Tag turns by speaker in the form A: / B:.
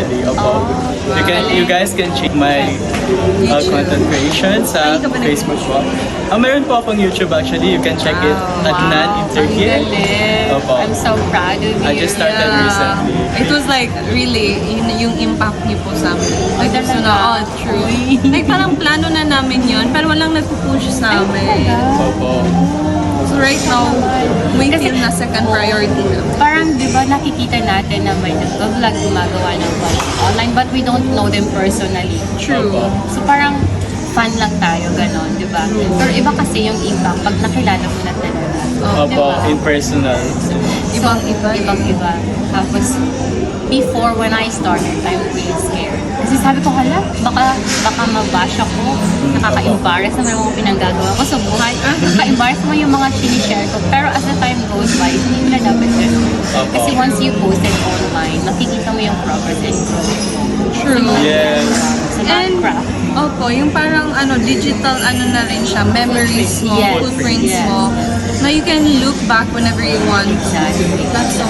A: already. Opo. You guys can check my content creation sa Facebook po. Meron po akong YouTube actually. You can check it. Adnan in Turkey.
B: Ang galing.
A: Opo.
B: I'm so proud of you.
A: I just started recently.
C: It was like really yung impact niyo po sa amin.
B: Ay,
C: So na all true. Like parang plano na namin yon pero walang nagpo-push sa amin.
A: Opo.
C: So right now, may feel na second priority na.
B: Parang, di ba, nakikita natin na may nag-vlog gumagawa ng online, but we don't know them personally.
C: True.
A: Opo.
B: So parang, fan lang tayo, ganon, di ba? Pero iba kasi yung impact pag nakilala mo na talaga.
A: Opo, in personal.
B: Ibang-iba. Ibang-iba. Tapos, before when I started, I'm really scared. Kasi sabi ko, hala, baka mabash ako. Nakaka-embarrass naman yung mga pinanggagawa ko sa buhay. Nakaka-embarrass naman yung mga sinishare ko. Pero as the time goes by, hindi mo na dapat ganun. Kasi once you post it online, nakikita mo yung progress and growth mo.
C: True.
A: Yes.
B: Sa craft.
C: Opo, yung parang digital na rin siya, memories mo,
B: Yes.
C: footprints
B: Yes.
C: mo, na you can look back whenever you want.
B: Exactly.
C: That's so